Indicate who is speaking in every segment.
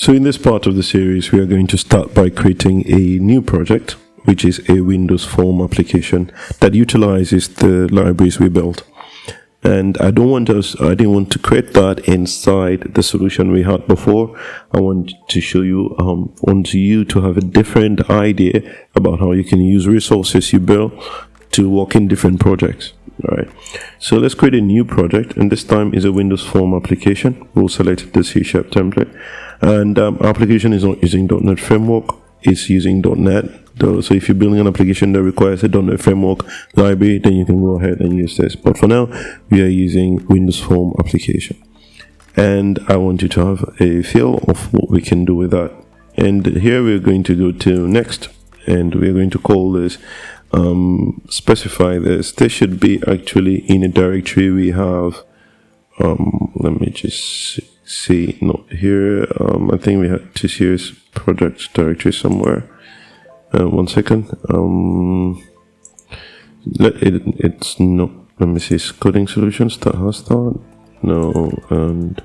Speaker 1: So in this part of the series, we are going to start by creating a new project, which is a Windows Form application that utilizes the libraries we built. And I didn't want to create that inside the solution we had before. I want to show you, want you to have a different idea about how you can use resources you build to work in different projects. All right. So let's create a new project, and this time is a Windows Form application. We'll select the C# template, and our application is not using .NET Framework. It's using .NET. So if you're building an application that requires a .NET Framework library, then you can go ahead and use this. But for now, we are using Windows Form application. And I want you to have a feel of what we can do with that. And here we're going to go to next, and we're going to call this, specify this. This should be actually in a directory we have. Let me just see, not here. I think we had TCS project directory somewhere. One second. It's not. Let me see. Coding solutions that has that. No. And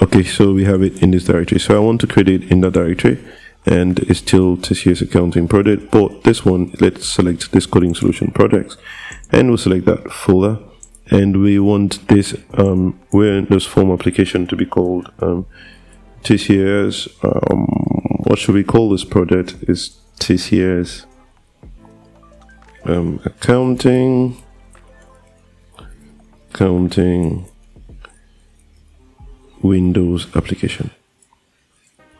Speaker 1: okay, so we have it in this directory. So I want to create it in that directory, and it's still TCS accounting project. But this one, let's select this coding solution projects, and we'll select that folder. And we want this Windows Form application to be called TCS. What should we call this project? Is TCS accounting Windows application.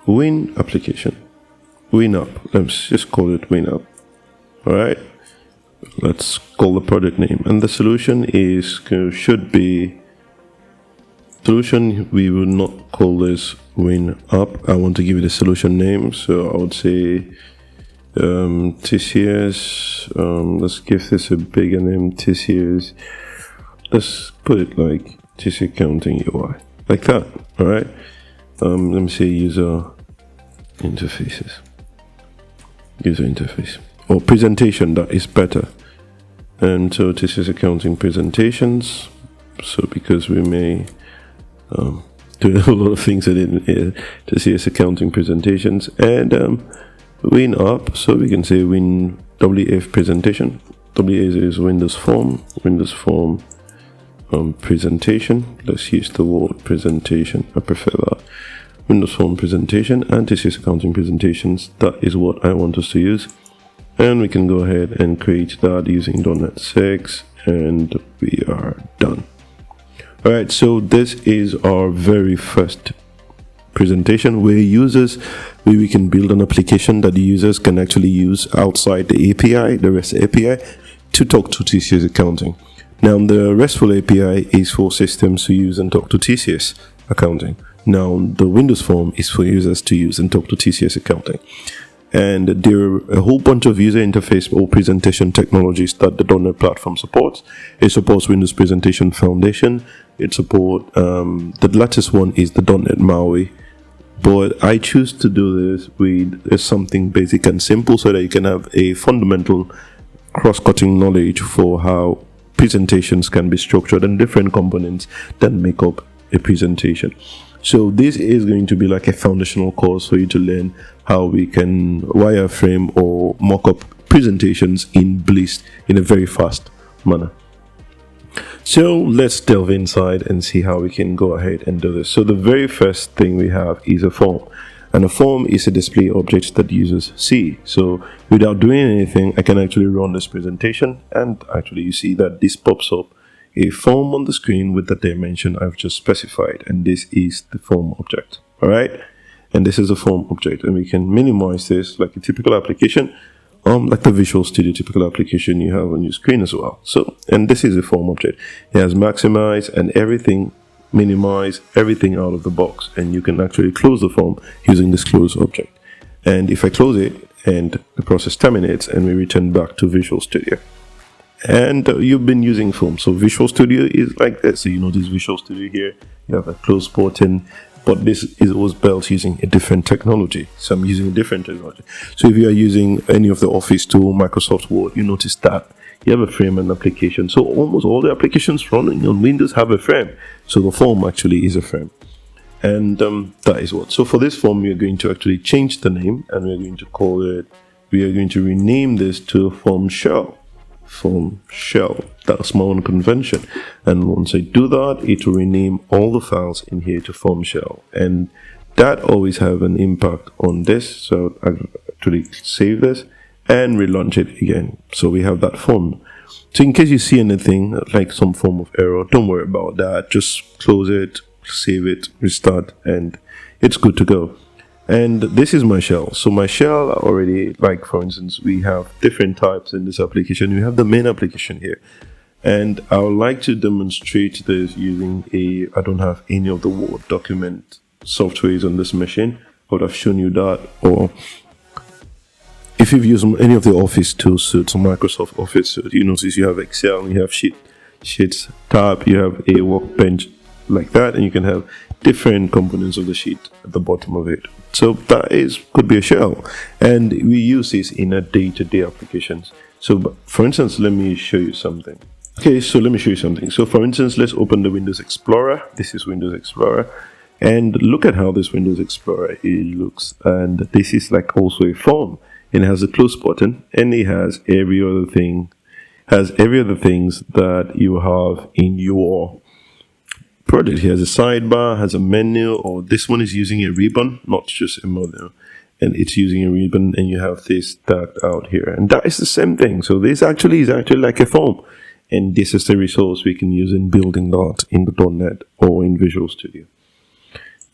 Speaker 1: Win application. WinUp. Let's just call it WinUp. All right. Let's call the project name, and the solution should be solution. We will not call this WinUp. I want to give it a solution name, so I would say TCS. Let's give this a bigger name. TCS. Let's put it like TCS Accounting UI, like that. All right. Let me say user interface, or presentation. That is better. And so this is accounting presentations. So because we may do a lot of things in TCS accounting presentations, and WinUp. So we can say WF presentation. WA is Windows Form. Presentation. Let's use the word presentation. I prefer that. Windows Form presentation and TCS accounting presentations. That is what I want us to use. And we can go ahead and create that using .NET 6, and we are done. All right, so this is our very first presentation where we can build an application that the users can actually use outside the API, the REST API, to talk to TCS accounting. Now, the RESTful API is for systems to use and talk to TCS accounting. Now, the Windows Form is for users to use and talk to TCS accounting. And there are a whole bunch of user interface or presentation technologies that the .NET platform supports. It supports Windows Presentation Foundation. It supports, the latest one is the .NET MAUI. But I choose to do this with something basic and simple so that you can have a fundamental cross-cutting knowledge for how presentations can be structured and different components that make up a presentation. So this is going to be like a foundational course for you to learn how we can wireframe or mock up presentations in Bliss in a very fast manner. So let's delve inside and see how we can go ahead and do this. So the very first thing we have is a form, and a form is a display object that users see. So without doing anything, I can actually run this presentation, and actually you see that this pops up a form on the screen with the dimension I've just specified, and this is the form object. All right, and this is a form object, and we can minimize this like a typical application, like the Visual Studio typical application you have on your screen as well. So, and this is a form object. It has maximize and everything, minimize everything out of the box, and you can actually close the form using this close object. And if I close it, and the process terminates, and we return back to Visual Studio. And you've been using forms, so Visual Studio is like this. So you notice Visual Studio here, you have a close button, but this was built using a different technology. So I'm using a different technology. So if you are using any of the Office tool, Microsoft Word, you notice that you have a frame and application. So almost all the applications running on Windows have a frame. So the form actually is a frame. And that is what. So for this form, we are going to actually change the name, and we are going to call it, we are going to rename this to form shell. Form shell. That's my own convention. And once I do that, it will rename all the files in here to form shell. And that always have an impact on this. So I actually save this and relaunch it again. So we have that form. So in case you see anything like some form of error, don't worry about that. Just close it, save it, restart, and it's good to go. And this is my shell. So my shell already, like for instance, we have different types in this application. We have the main application here. And I would like to demonstrate this using I don't have any of the Word document softwares on this machine. I would have shown you that. Or if you've used any of the Office tools, so it's a Microsoft Office, so you notice you have Excel, you have Sheets tab, you have a workbench like that, and you can have different components of the sheet at the bottom of it. So that could be a shell, and we use this in a day-to-day applications. So for instance, let me show you something. Okay, so let me show you something. So for instance, let's open the Windows Explorer. This is Windows Explorer, and look at how this Windows Explorer looks. And this is like also a form. It has a close button, and it has every other thing, things that you have in your project. Here has a sidebar, has a menu, or this one is using a ribbon, not just a menu, and it's using a ribbon, and you have this tagged out here, and that is the same thing. So this actually is like a form, and this is the resource we can use in building that in the .NET or in Visual Studio.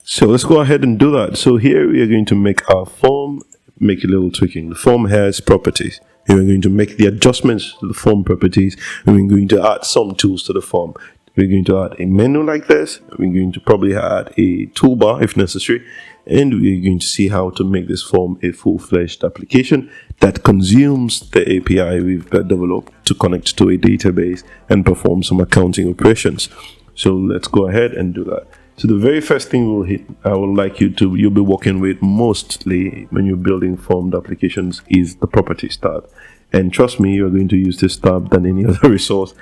Speaker 1: So let's go ahead and do that. So here we are going to make our form, make a little tweaking. The form has properties. We're going to make the adjustments to the form properties, and we're going to add some tools to the form. We're going to add a menu like this. We're going to probably add a toolbar if necessary. And we're going to see how to make this form a full-fledged application that consumes the API we've developed to connect to a database and perform some accounting operations. So let's go ahead and do that. So the very first thing you'll be working with mostly when you're building formed applications is the properties tab. And trust me, you're going to use this tab than any other resource.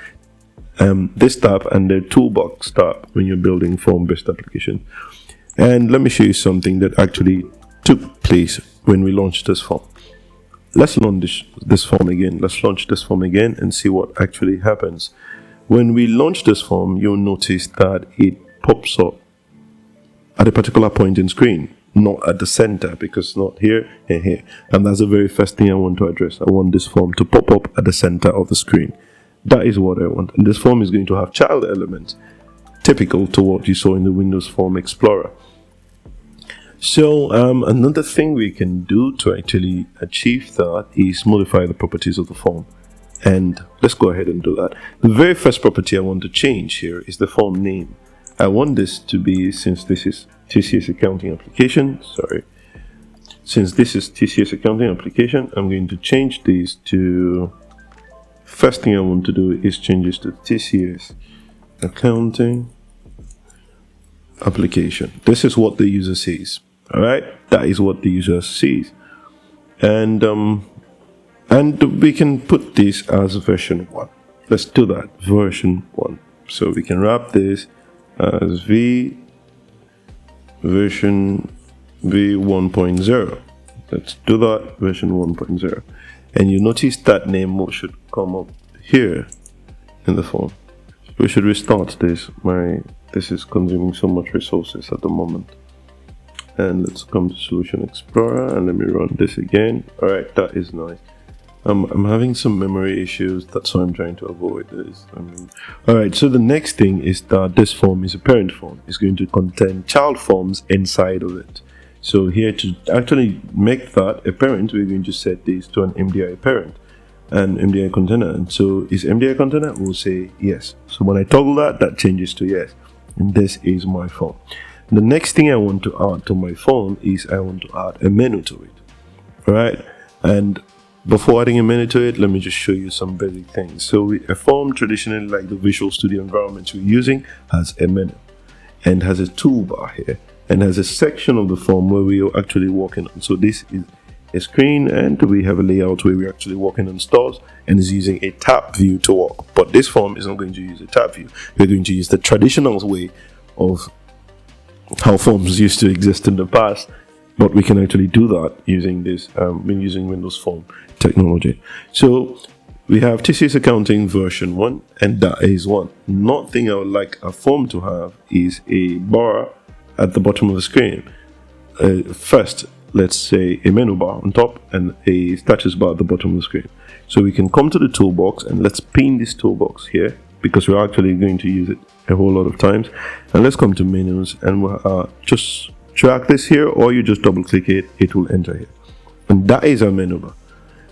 Speaker 1: This tab and the toolbox tab when you're building form-based application. And let me show you something that actually took place when we launched this form. Let's launch this form again. Let's launch this form again and see what actually happens. When we launch this form, you'll notice that it pops up at a particular point in screen, not at the center, because it's not here and here. And that's the very first thing I want to address. I want this form to pop up at the center of the screen. That is what I want. And this form is going to have child elements, typical to what you saw in the Windows Form Explorer. So another thing we can do to actually achieve that is modify the properties of the form. And let's go ahead and do that. The very first property I want to change here is the form name. I want this to be, since this is TCS accounting application, since this is TCS accounting application, I'm going to change this to, first thing I want to do is change this to TCS accounting application. This is what the user sees. All right, that is what the user sees. And we can put this as version 1. Let's do that, version 1. So we can wrap this as version V 1.0. Let's do that, version 1.0. And you notice that name should come up here in the form. We should restart this. This is consuming so much resources at the moment. And let's come to Solution Explorer and let me run this again. All right, that is nice. I'm having some memory issues, that's why I'm trying to avoid this. All right, so the next thing is that this form is a parent form. It's going to contain child forms inside of it. So here, to actually make that a parent, we're going to set this to an MDI parent, an MDI container. And so is MDI container? We'll say yes. So when I toggle that, that changes to yes. And this is my form. The next thing I want to add to my form is I want to add a menu to it. All right, and before adding a menu to it, let me just show you some basic things. So a form traditionally, like the Visual Studio environment we're using, has a menu and has a toolbar here and has a section of the form where we are actually working on. So this is a screen, and we have a layout where we're actually working on stores and is using a tab view to work. But this form is not going to use a tab view. We're going to use the traditional way of how forms used to exist in the past, but we can actually do that using this when using Windows Form technology. So we have TCS Accounting version 1, and that is one. Another thing I would like a form to have is a bar at the bottom of the screen. First, let's say a menu bar on top and a status bar at the bottom of the screen. So we can come to the toolbox, and let's pin this toolbox here because we're actually going to use it a whole lot of times. And let's come to menus, and we'll just drag this here, or you just double click it, it will enter here. And that is our menu bar.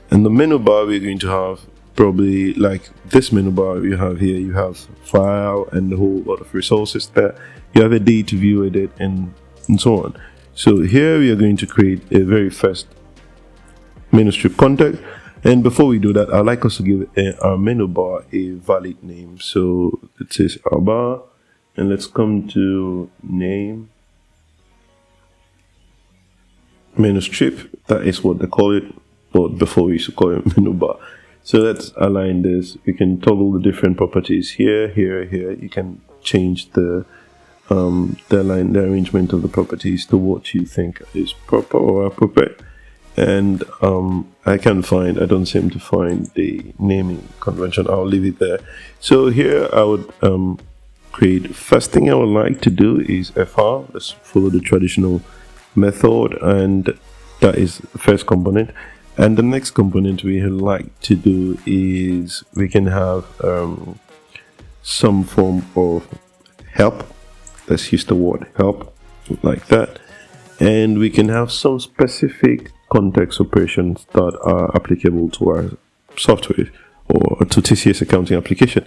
Speaker 1: And the menu bar, we're going to have probably like this menu bar you have here. You have file and a whole lot of resources there. You have a day to view edit and so on. So here we are going to create a very first menu strip context. And before we do that, I'd like us to give our menu bar a valid name. So it says our bar, and let's come to name menu strip. That is what they call it, but before we used to call it menu bar. So let's align this. We can toggle the different properties here, here, here. You can change the arrangement of the properties to what you think is proper or appropriate. And I don't seem to find the naming convention. I'll leave it there. So here I would create, first thing I would like to do is FR. Let's follow the traditional method, and that is the first component. And the next component we like to do is we can have some form of help. Let's use the word help like that. And we can have some specific context operations that are applicable to our software or to TCS accounting application.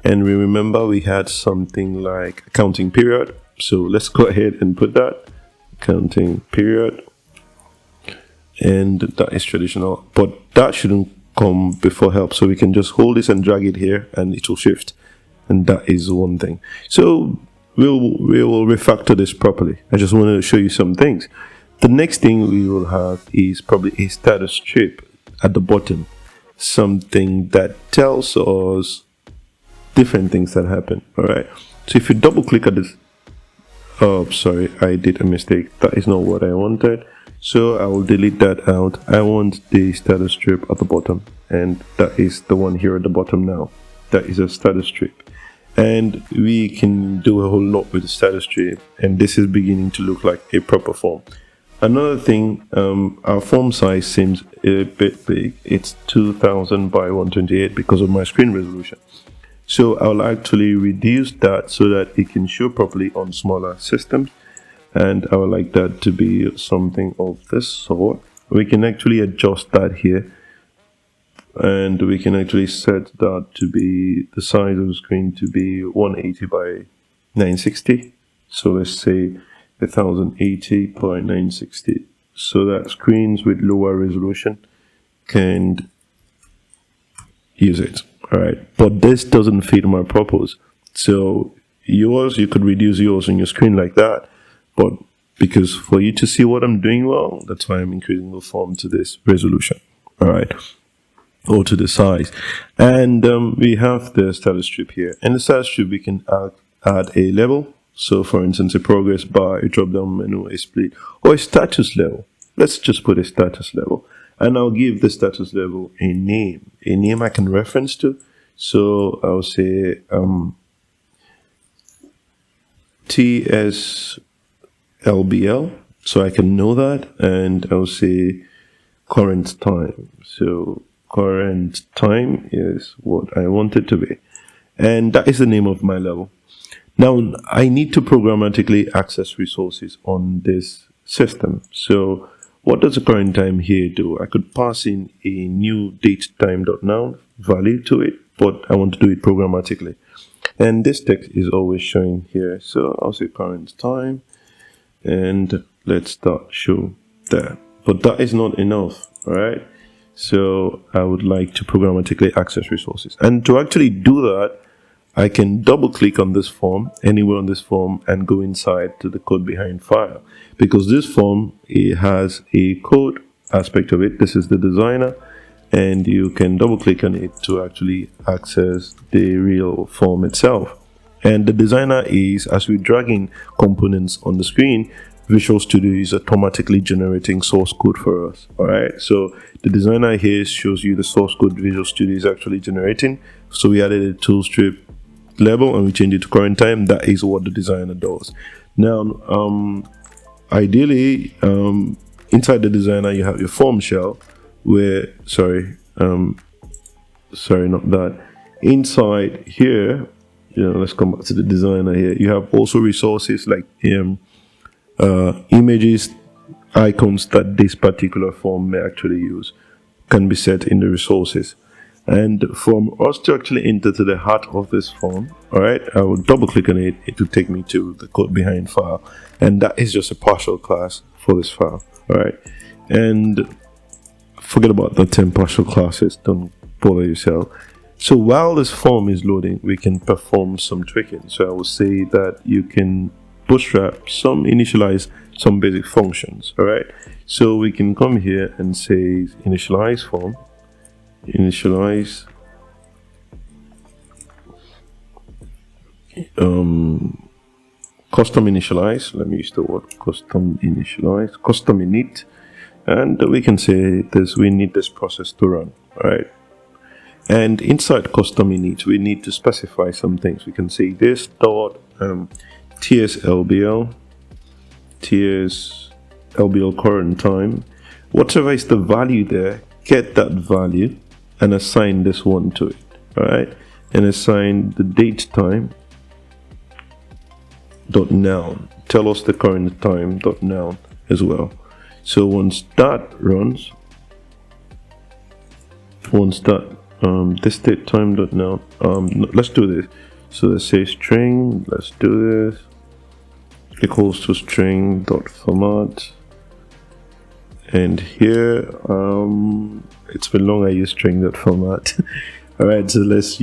Speaker 1: And we remember we had something like accounting period. So let's go ahead and put that accounting period. And that is traditional, but that shouldn't come before help. So we can just hold this and drag it here and it will shift. And that is one thing. So we will refactor this properly. I just wanted to show you some things. The next thing we will have is probably a status strip at the bottom. Something that tells us different things that happen. All right. So if you double click at this, oh, sorry, I did a mistake. That is not what I wanted. So I will delete that out. I want the status strip at the bottom, and that is the one here at the bottom now. That is a status strip. And we can do a whole lot with the status strip, and this is beginning to look like a proper form. Another thing, our form size seems a bit big. It's 2000 by 128 because of my screen resolution. So I'll actually reduce that so that it can show properly on smaller systems. And I would like that to be something of this sort. We can actually adjust that here. And we can actually set that to be the size of the screen to be 180 by 960. So let's say 1080 by 960, so that screens with lower resolution can use it. All right, but this doesn't fit my purpose. So yours, you could reduce yours on your screen like that, but because for you to see what I'm doing well, that's why I'm increasing the form to this resolution. All right, or to the size. And we have the status strip here. In the status strip, we can add a label. So for instance, a progress bar, a drop-down menu, a split, or a status level. Let's just put a status level. And I'll give the status level a name I can reference to. So I'll say TSLBL, so I can know that. And I'll say current time. So current time is what I want it to be. And that is the name of my level. Now, I need to programmatically access resources on this system. So what does the current time here do? I could pass in a new datetime.now value to it, but I want to do it programmatically. And this text is always showing here. So I'll say current time, and let's start show there. But that is not enough, all right? So I would like to programmatically access resources. And to actually do that, I can double click on this form, anywhere on this form, and go inside to the code behind file. Because this form, it has a code aspect of it. This is the designer, and you can double click on it to actually access the real form itself. And the designer is, as we drag in components on the screen, Visual Studio is automatically generating source code for us. All right, so the designer here shows you the source code Visual Studio is actually generating. So we added a tool strip level and we changed it to current time. That is what the designer does. Now, ideally, inside the designer, you have your form shell where, sorry, not that. Inside here, let's come back to the designer here. You have also resources like images, icons that this particular form may actually use can be set in the resources. And from us to actually enter to the heart of this form, all right, I will double click on it. It will take me to the code behind file. And that is just a partial class for this file, all right? And forget about the 10 partial classes. Don't bother yourself. So while this form is loading, we can perform some tweaking. So I will say that you can bootstrap initialize some basic functions, all right? So we can come here and say initialize form, initialize custom initialize. Let me use the word custom initialize, custom init, and we can say this, we need this process to run, all right? And inside custom init, we need to specify some things. We can say this dot TSLBL current time, whatever is the value there, get that value and assign this one to it, all right? And assign the date time dot noun, tell us the current time dot noun as well. So once that runs, this date time dot noun, let's do this. So let's say string, let's do this, equals to string dot format. And here, it's been long I use string dot format. All right, so let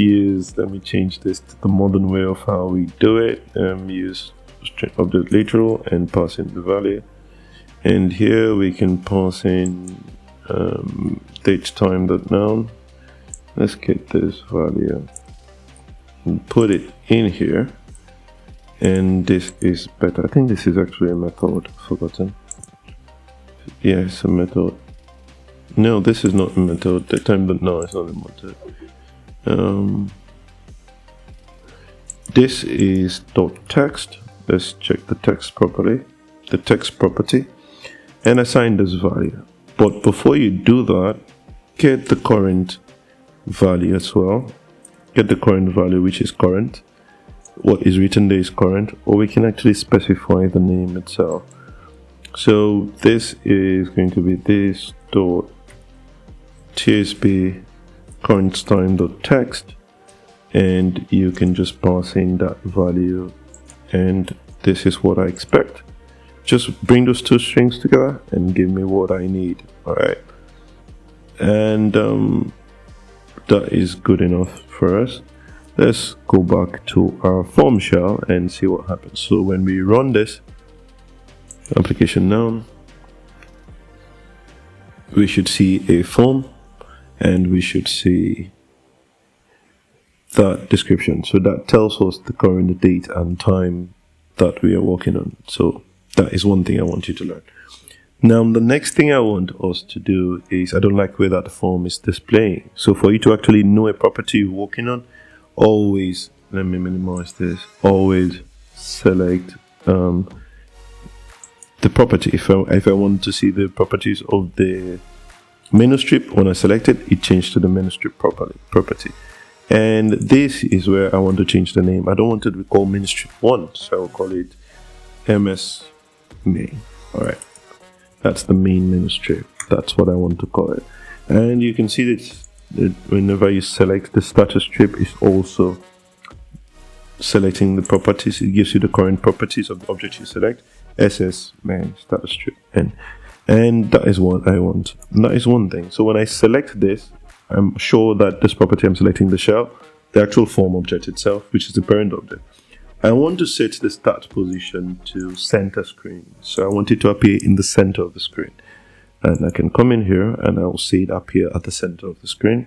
Speaker 1: me change this to the modern way of how we do it. Use string object literal and pass in the value. And here we can pass in date time dot noun. Let's get this value and put it in here. And this is better. I think this is actually a method. Forgotten. Yeah, it's a method. No, this is not a method. The time dot noun is not a method. This is dot text. Let's check the text properly. The text property, and assign this value. But before you do that, get the current value as well. Get the current value, which is current. What is written there is current, or we can actually specify the name itself. So this is going to be this dot tsb current time dot text, and you can just pass in that value, and this is what I expect. Just bring those two strings together and give me what I need. All right, and that is good enough for us. Let's go back to our form shell and see what happens. So when we run this application noun, we should see a form and we should see that description. So that tells us the current date and time that we are working on. So that is one thing I want you to learn. Now, the next thing I want us to do is, I don't like where that form is displaying. So for you to actually know a property you're working on, always, let me minimize this, always select the property. If I want to see the properties of the menu strip, when I select it, it changed to the menu strip property. And this is where I want to change the name. I don't want it to be called menu strip 1, so I will call it ms main. All right, that's the main menu strip. That's what I want to call it. And you can see that whenever you select the status strip, is also selecting the properties. It gives you the current properties of the object you select. SS main status strip, and that is what I want. And that is one thing. So when I select this, I'm sure that this property I'm selecting, the shell, the actual form object itself, which is the parent object. I want to set the start position to center screen. So I want it to appear in the center of the screen. And I can come in here and I will see it appear at the center of the screen,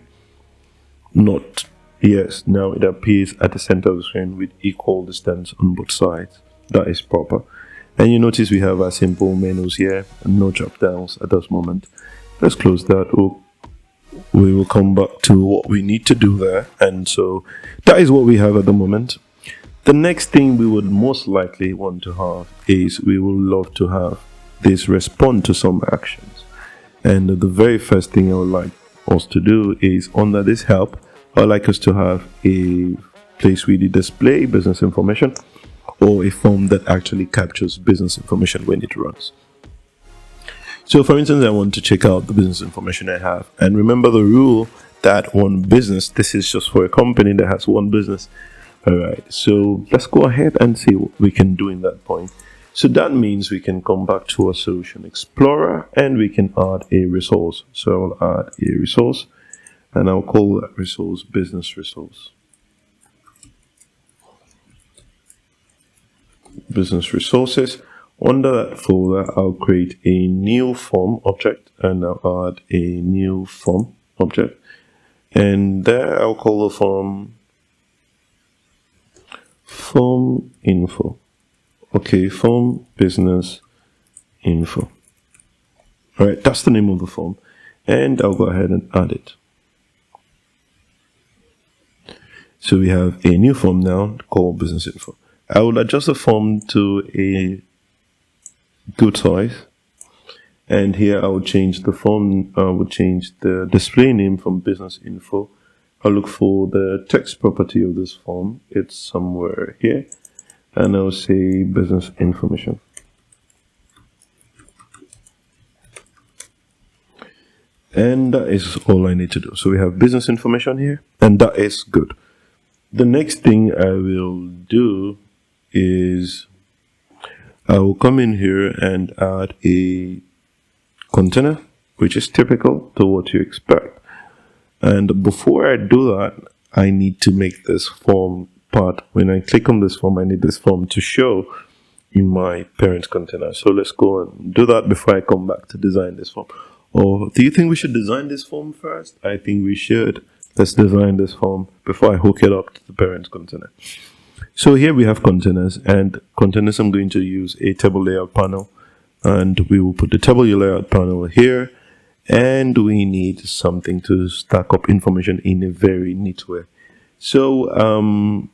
Speaker 1: not Yes, now it appears at the center of the screen with equal distance on both sides. That is proper. And you notice we have our simple menus here and no drop downs at this moment. Let's close that. We will come back to what we need to do there. And so that is what we have at the moment. The next thing we would most likely want to have is we will love to have this respond to some actions. And the very first thing I would like us to do is under this help, I'd like us to have a place where we display business information or a form that actually captures business information when it runs. So for instance, I want to check out the business information I have. And remember the rule that one business, this is just for a company that has one business. All right, so let's go ahead and see what we can do in that point. So that means we can come back to our Solution Explorer and we can add a resource. So I'll add a resource and I'll call that resource Business Resource. Business Resources. Under that folder, I'll create a new form object and I'll add a new form object. And there I'll call the form info. Okay, form business info. All right, that's the name of the form. And I'll go ahead and add it. So we have a new form now called business info. I will adjust the form to a good size. And here I will change the form, I will change the display name from business info. I'll look for the text property of this form. It's somewhere here. And I'll say business information. And that is all I need to do. So we have business information here, and that is good. The next thing I will do is I will come in here and add a container, which is typical to what you expect. And before I do that, I need to make this form part. When I click on this form, I need this form to show in my parent container. So let's go and do that before I come back to design this form. Or do you think we should design this form first? I think we should. Let's design this form before I hook it up to the parent container. So here we have containers, and containers I'm going to use a table layout panel, and we will put the table layout panel here, and we need something to stack up information in a very neat way. So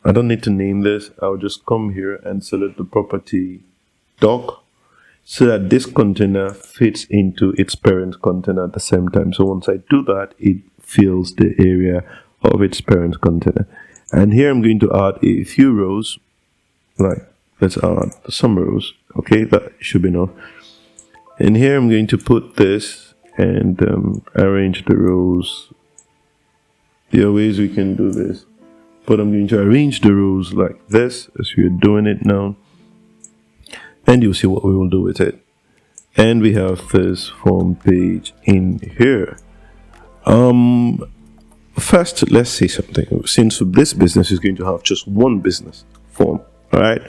Speaker 1: I don't need to name this. I'll just come here and select the property doc so that this container fits into its parent container at the same time. So once I do that, it fills the area of its parent container. And here I'm going to add a few rows, like let's add some rows. Okay, that should be enough. And here I'm going to put this and arrange the rows. There are ways we can do this, but I'm going to arrange the rows like this as we're doing it now. And you'll see what we will do with it. And we have this form page in here. First, let's say something. Since this business is going to have just one business form, all right,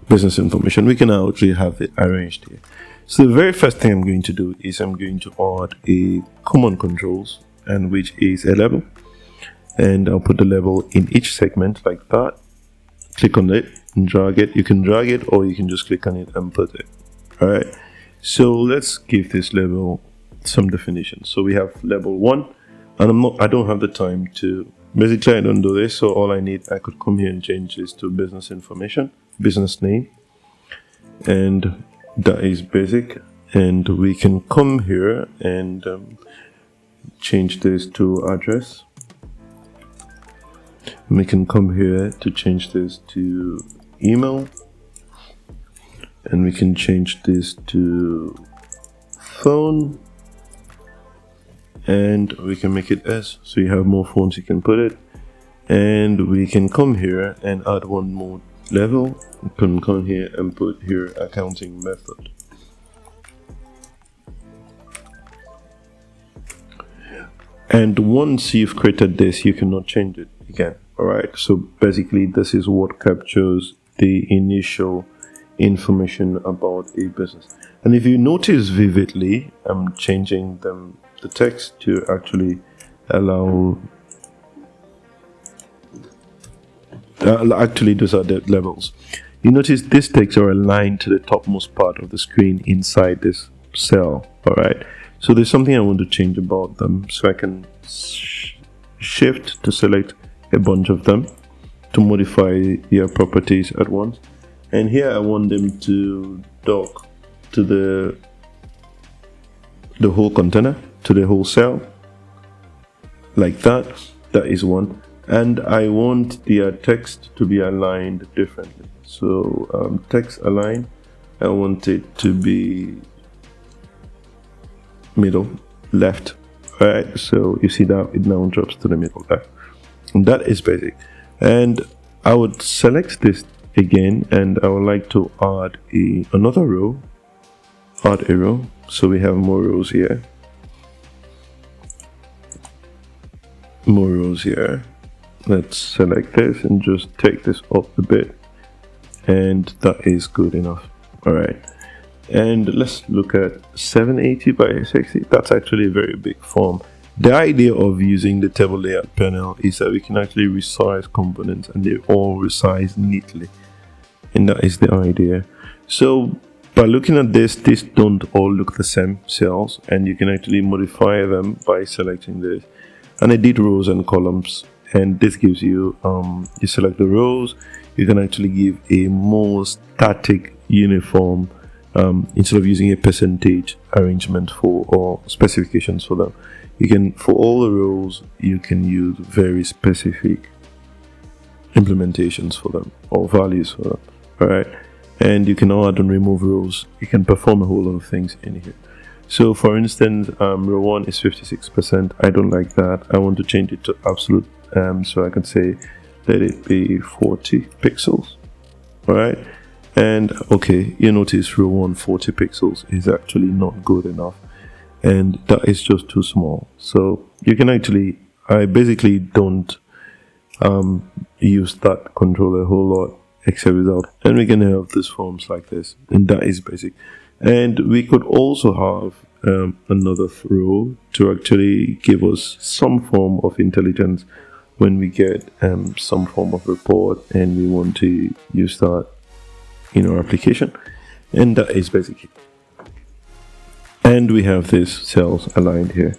Speaker 1: business information, we can actually have it arranged here. So the very first thing I'm going to do is I'm going to add a common controls, and which is a level. And I'll put the level in each segment like that. Click on it and drag it. You can drag it or you can just click on it and put it. All right. So let's give this level some definition. So we have level 1, and I don't have the time to, basically I don't do this. So all I need, I could come here and change this to business information, business name, and that is basic. And we can come here and change this to address. We can come here to change this to email, and we can change this to phone, and we can make it S, so you have more phones you can put it. And we can come here and add one more level. We can come here and put here accounting method. And once you've created this, you cannot change it again. All right, so basically this is what captures the initial information about a business. And if you notice vividly, I'm changing the text to actually allow Actually, those are the levels. You notice these text are aligned to the topmost part of the screen inside this cell. All right. So there's something I want to change about them. So I can shift to select a bunch of them to modify their properties at once. And here I want them to dock to the whole container, to the whole cell, like that. That is one. And I want their text to be aligned differently. So text align, I want it to be middle left. All right, so you see that it now drops to the middle left, and that is basic. And I would select this again, and I would like to add another row. Add a row, so we have more rows here. More rows here. Let's select this and just take this up a bit, and that is good enough. All right, and let's look at 780 by 60. That's actually a very big form. The idea of using the table layout panel is that we can actually resize components and they all resize neatly, and that is the idea. So by looking at this, these don't all look the same cells, and you can actually modify them by selecting this. And I did rows and columns, and this gives you you select the rows, you can actually give a more static uniform instead of using a percentage arrangement for or specifications for them. You can, for all the rows, you can use very specific implementations for them or values for them. All right, and you can add and remove rows. You can perform a whole lot of things in here. So for instance, row 1 is 56%. I don't like that. I want to change it to absolute. So I can say let it be 40 pixels. All right, and okay, you notice row 1 40 pixels is actually not good enough, and that is just too small. So you can actually, I basically don't use that control a whole lot except without, and we can have these forms like this, and that is basic. And we could also have another row to actually give us some form of intelligence when we get some form of report and we want to use that in our application, and that is basically. And we have these cells aligned here,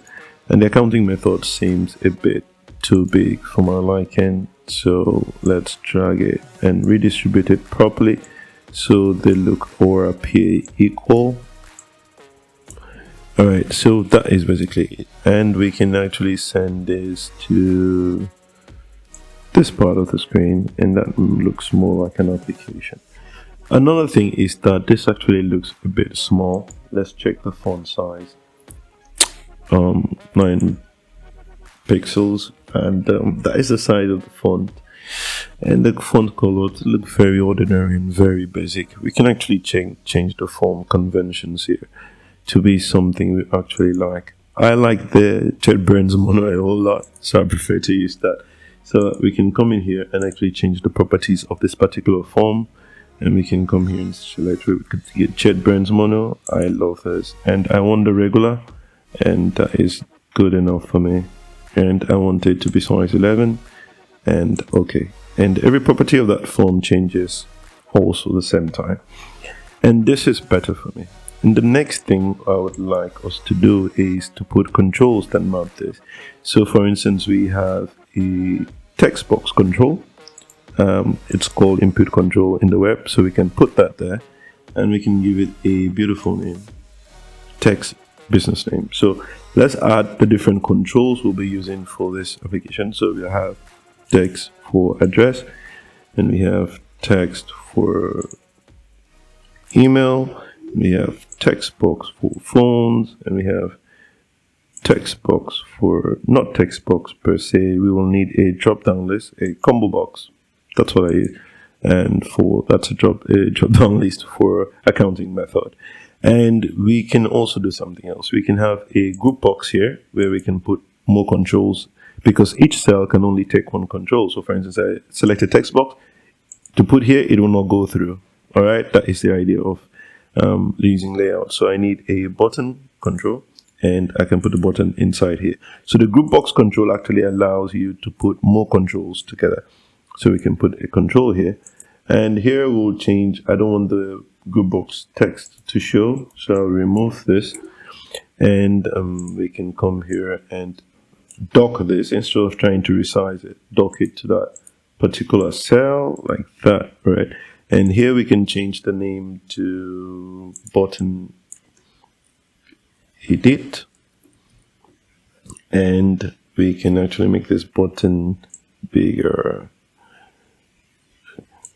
Speaker 1: and the accounting method seems a bit too big for my liking, so let's drag it and redistribute it properly so they look or appear equal. All right, so that is basically it, and we can actually send this to this part of the screen, and that looks more like an application. Another thing is that this actually looks a bit small. Let's check the font size. 9 pixels, and that is the size of the font. And the font colors look very ordinary and very basic. We can actually change the font conventions here to be something we actually like. I like the JetBrains mono a whole lot, so I prefer to use that. So we can come in here and actually change the properties of this particular form, and we can come here and select where we could get JetBrains mono. I love this, and I want the regular, and that is good enough for me. And I want it to be size 11, and okay. And every property of that form changes also the same time, and this is better for me. And the next thing I would like us to do is to put controls that map this. So for instance, we have a text box control. It's called input control in the web, so we can put that there, and we can give it a beautiful name, text business name. So let's add the different controls we'll be using for this application. So we have text for address, and we have text for email, we have text box for phones, and we have text box for, not text box per se, we will need a drop down list, a combo box. That's what I use. And for that's a drop down list for accounting method. And we can also do something else. We can have a group box here where we can put more controls, because each cell can only take one control. So for instance, I select a text box to put here, it will not go through. All right, that is the idea of using layout. So I need a button control, and I can put the button inside here. So the group box control actually allows you to put more controls together. So we can put a control here. And here we'll change, I don't want the group box text to show, so I'll remove this. And we can come here and dock this instead of trying to resize it. Dock it to that particular cell like that, right? And here we can change the name to button edit. And we can actually make this button bigger.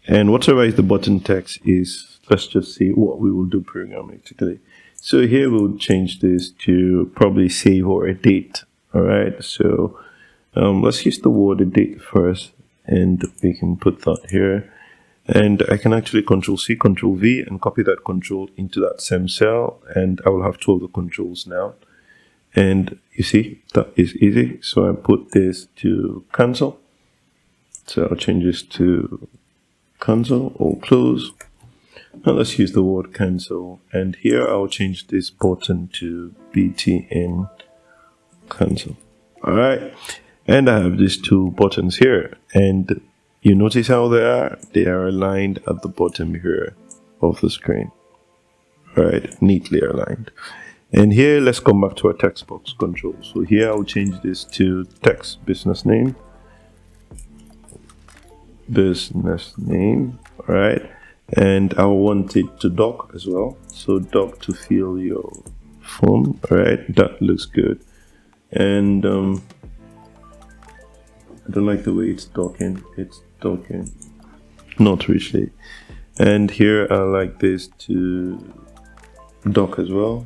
Speaker 1: And whatever is the button text is, let's just see what we will do programmatically. So here we'll change this to probably save or a date. All right, so let's use the word a date first, and we can put that here. And I can actually Control-C, Control-V, and copy that control into that same cell, and I will have two of the controls now. And you see, that is easy. So I put this to cancel. So I'll change this to cancel or close. Now let's use the word cancel. And here I'll change this button to BTN cancel. All right. And I have these two buttons here. And you notice how they are? They are aligned at the bottom here of the screen. All right. Neatly aligned. And here, let's come back to our text box control. So here I'll change this to text business name. Business name, all right. And I want it to dock as well. So dock to fill your form, all right. That looks good. And I don't like the way it's docking. It's docking, not really. And here I like this to dock as well.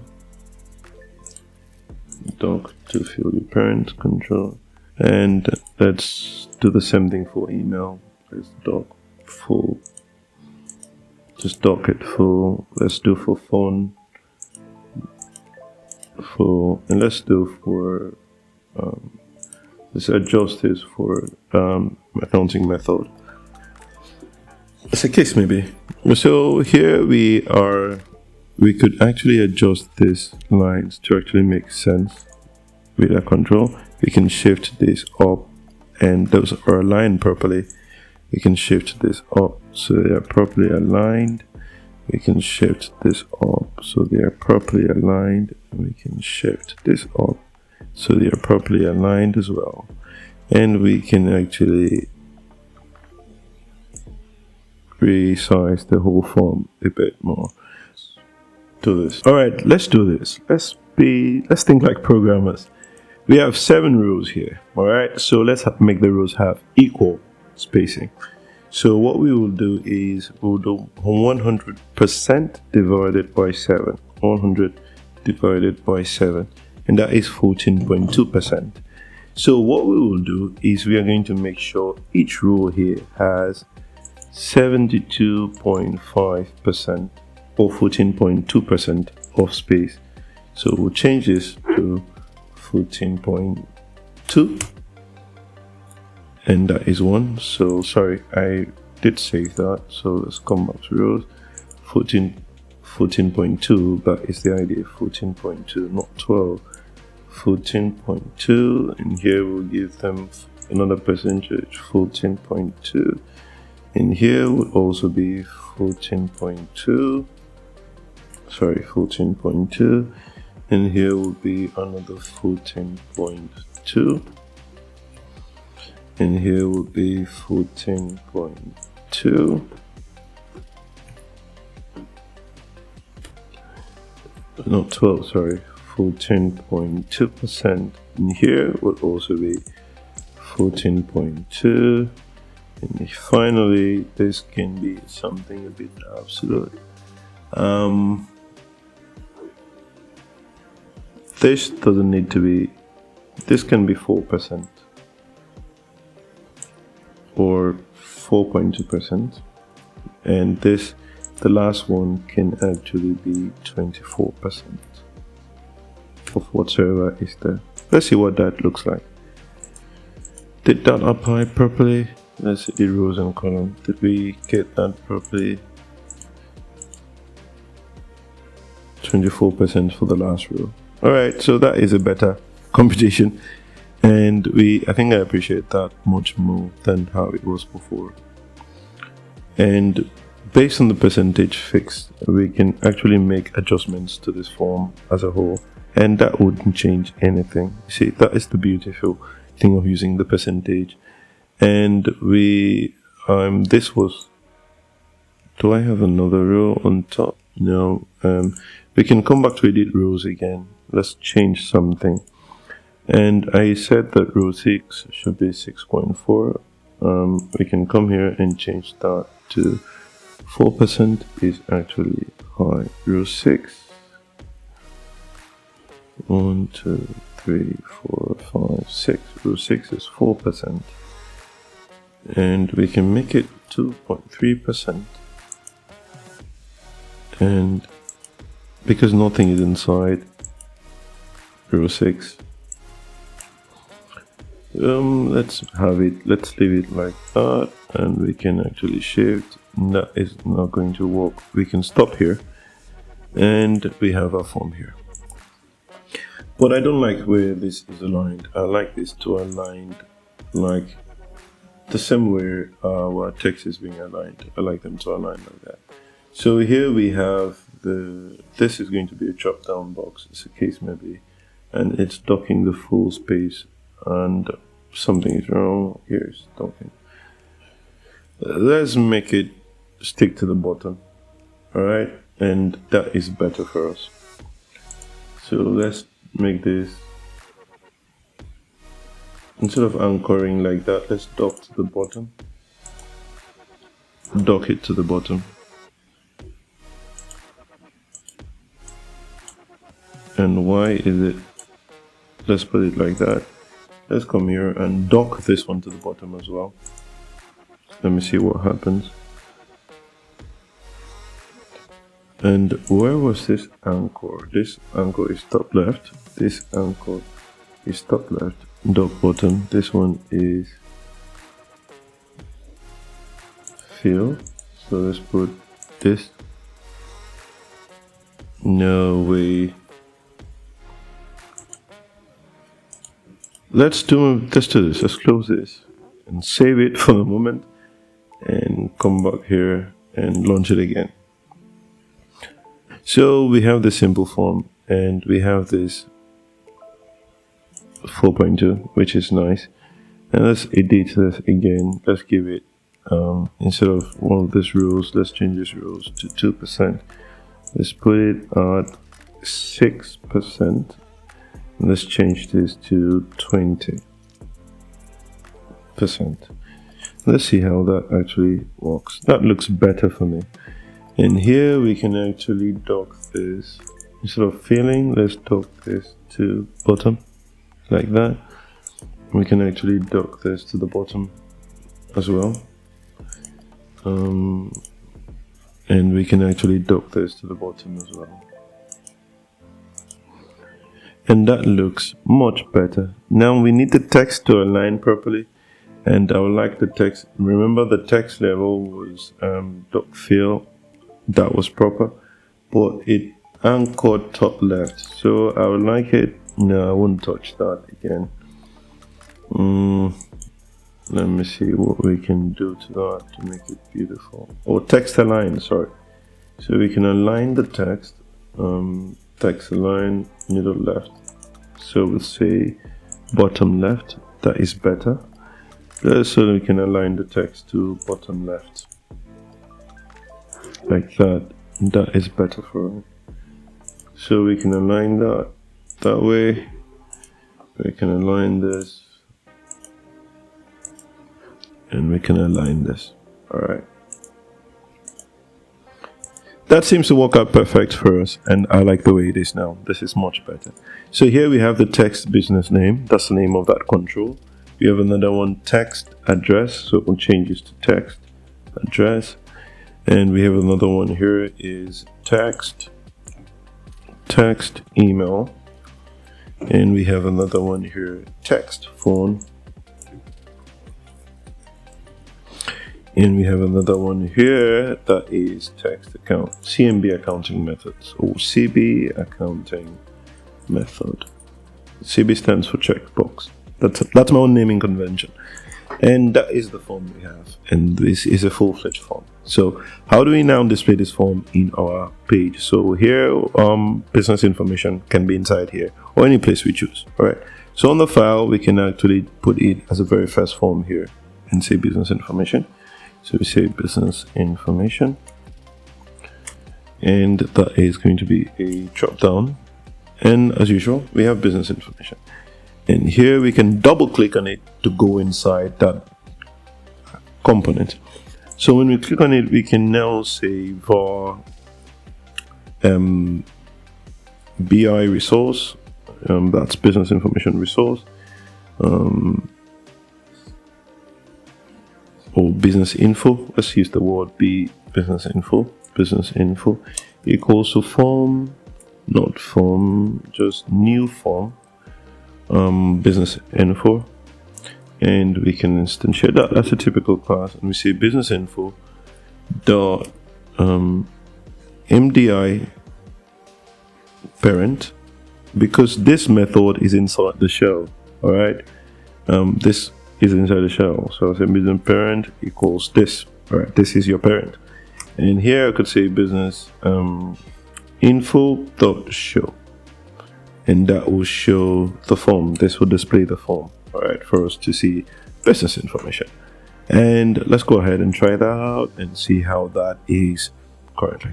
Speaker 1: Dock to fill your parent control. And let's do the same thing for email. Let's dock full. Just dock it full. Let's do for phone full. And let's do for let's adjust this for accounting method. It's a case maybe. So here we could actually adjust these lines to actually make sense with a control. We can shift this up, and those are aligned properly. We can shift this up so they are properly aligned. We can shift this up so they are properly aligned. We can shift this up so they are properly aligned as well. And we can actually resize the whole form a bit more. Do this. All right, let's do this. Let's think like programmers. We have 7 rows here. All right, so let's make the rows have equal spacing. So what we will do is we'll do 100% divided by 7. 100 divided by 7, and that is 14.2%. So what we will do is we are going to make sure each row here has 72.5% or 14.2% of space. So we'll change this to 14.2, and that is 1. So sorry, I did save that. So let's come back to rows. 14.2, that is the idea. 14.2, not 12. 14.2, and here we'll give them another percentage, 14.2, and here would also be 14.2. Sorry, 14.2, and here will be another 14.2, and here will be 14.2, not 12, sorry, 14.2%, and here would also be 14.2, and finally this can be something a bit absolute. This doesn't need to be, this can be 4% or 4.2%, and this, the last one, can actually be 24% of whatsoever is there. Let's see what that looks like. Did that apply properly? Let's see the rows and columns. Did we get that properly? 24% for the last row. Alright, so that is a better computation. And I think I appreciate that much more than how it was before. And based on the percentage fixed, we can actually make adjustments to this form as a whole, and that wouldn't change anything. See, that is the beautiful thing of using the percentage. And this was, do I have another row on top? No. We can come back to edit rows again. Let's change something. And I said that row 6 should be 6.4. We can come here and change that to 4% is actually high. Row 6. 1, 2, 3, 4, 5, 6. Row 6 is 4%. And we can make it 2.3%. And because nothing is inside row 6, let's leave it like that, and we can actually shift. That is not going to work. We can stop here, and we have our form here. But I don't like where this is aligned. I like this to align like the same way our text is being aligned. I like them to align like that. So here we have this is going to be a drop down box, as the case may be, and it's docking the full space, and something is wrong. Here's docking. Let's make it stick to the bottom. Alright, and that is better for us. So let's make this, instead of anchoring like that, let's dock to the bottom. Dock it to the bottom. And why is it? Let's put it like that. Let's come here and dock this one to the bottom as well. Let me see what happens. And where was this anchor? This anchor is top left. This anchor is top left. Dock bottom. This one is fill. So let's put this. No way. Let's do this. Let's close this and save it for a moment and come back here and launch it again. So we have the simple form and we have this 4.2, which is nice. And let's edit this again. Let's give it instead of one of these rows, let's change this rows to 2%. Let's put it at 6%. Let's change this to 20%. Let's see how that actually works. That looks better for me. And here we can actually dock this. Instead of filling, let's dock this to bottom, like that. We can actually dock this to the bottom as well. And we can actually dock this to the bottom as well. And that looks much better. Now we need the text to align properly, and I would like the text. Remember, the text level was dock fill, that was proper, but it anchored top left. So I would like it. No, I won't touch that again. Let me see what we can do to that to make it beautiful. Or text align, sorry. So we can align the text. Text align middle left. So we'll say bottom left. That is better. So we can align the text to bottom left. Like that. That is better for it. So we can align that way. We can align this. And we can align this. Alright. That seems to work out perfect for us, and I like the way it is now. This is much better. So here we have the text business name. That's the name of that control. We have another one, text address. So we'll change this to text address. And we have another one here is text email. And we have another one here, text phone. And we have another one here that is text account, CMB accounting methods, or CB accounting method. CB stands for checkbox. That's my own naming convention. And that is the form we have. And this is a full-fledged form. So how do we now display this form in our page? So here, business information can be inside here or any place we choose. All right. So on the file, we can actually put it as a very first form here and say business information. So we say business information. And that is going to be a drop down. And as usual, we have business information. And here we can double click on it to go inside that component. So when we click on it, we can now say var BI resource, that's business information resource, or business info. Let's use the word business info equals to form, not form, just new form. Business info, and we can instantiate that as a typical class, and we say business info dot MDI parent, because this method is inside the shell. All right, this is inside the shell. So I say business parent equals this. All right, this is your parent, and here I could say business info dot show. And that will show the form. This will display the form, all right, for us to see business information. And let's go ahead and try that out and see how that is currently.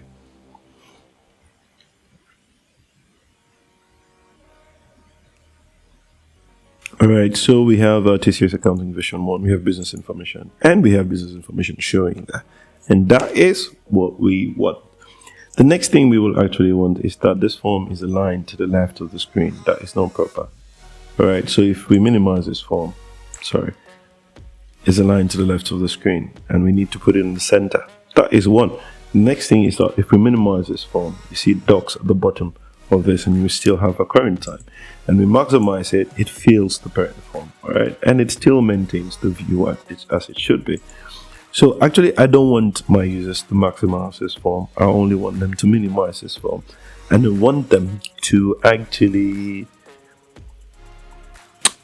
Speaker 1: All right, so we have TCS Accounting Version 1, we have business information, and we have business information showing that. And that is what we want. The next thing we will actually want is that this form is aligned to the left of the screen. That is not proper. All right, so if we minimize this form, is aligned to the left of the screen, and we need to put it in the center. That is one. The next thing is that if we minimize this form, you see docs at the bottom of this, and we still have a current time. And we maximize it, it fills the parent form, all right? And it still maintains the view as it should be. So actually, I don't want my users to maximize this form. I only want them to minimize this form. And I want them to actually,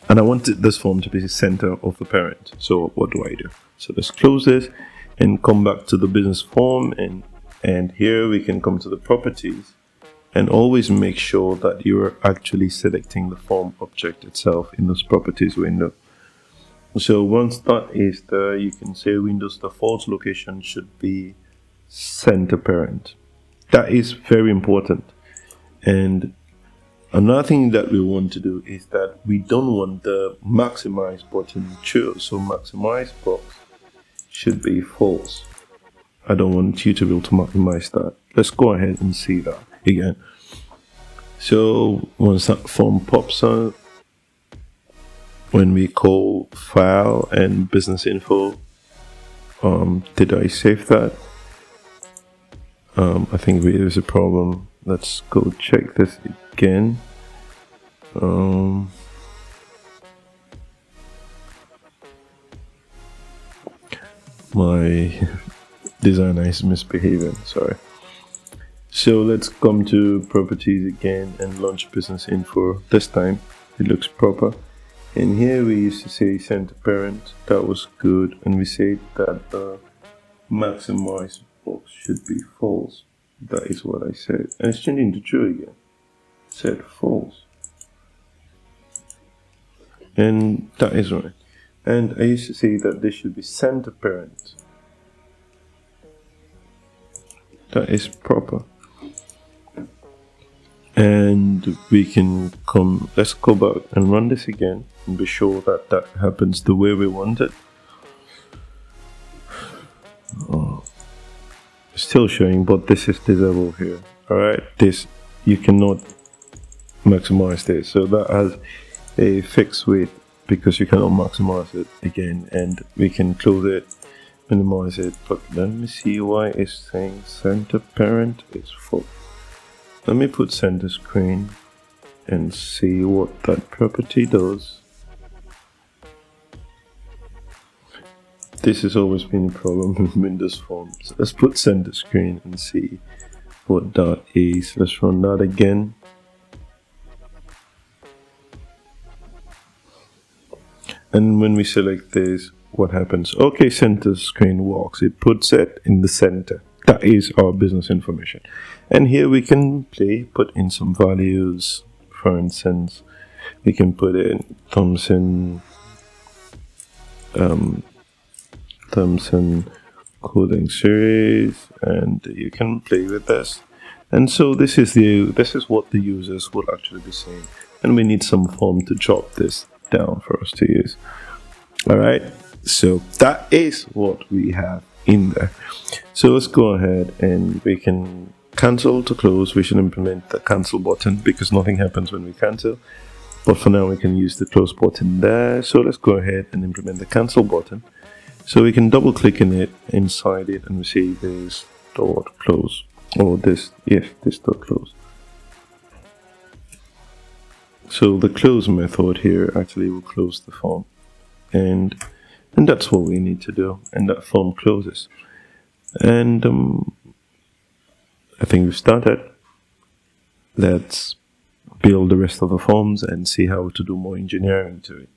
Speaker 1: and I want this form to be the center of the parent. So what do I do? So let's close this and come back to the business form. And here we can come to the properties and always make sure that you're actually selecting the form object itself in this properties window. So once that is there, you can say Windows default location should be center parent. That is very important. And another thing that we want to do is that we don't want the maximize button true. So maximize box should be false. I don't want you to be able to maximize that. Let's go ahead and see that again. So once that form pops up, when we call file and business info, did I save that? I think there's a problem. Let's go check this again. My designer is misbehaving, sorry. So let's come to properties again and launch business info. This time it looks proper. And here we used to say center parent, that was good, and we said that the maximize box should be false. That is what I said, and it's changing to true again. Said false, and that is right. And I used to say that this should be center parent. That is proper. And we can come, let's go back and run this again and be sure that that happens the way we want it. Still showing, but this is disabled here. Alright, this, you cannot maximize this. So that has a fixed weight because you cannot maximize it again, and we can close it, minimize it. But let me see why it's saying center parent is full. Let me put center screen and see what that property does. This has always been a problem with Windows forms. Let's put center screen and see what that is. Let's run that again. And when we select this, what happens? OK center screen works. It puts it in the center. That is our business information. And here we can put in some values. For instance, we can put in Thomson coding series, and you can play with this. And so this is what the users will actually be seeing. And we need some form to drop this down for us to use. All right, so that is what we have in there. So let's go ahead and we can cancel to close. We should implement the cancel button because nothing happens when we cancel. But for now, we can use the close button there. So let's go ahead and implement the cancel button. So we can double click in it, inside it, and we see this dot close, or this dot close. So the close method here actually will close the form. And that's what we need to do, and that form closes. And I think we've started. Let's build the rest of the forms and see how to do more engineering to it.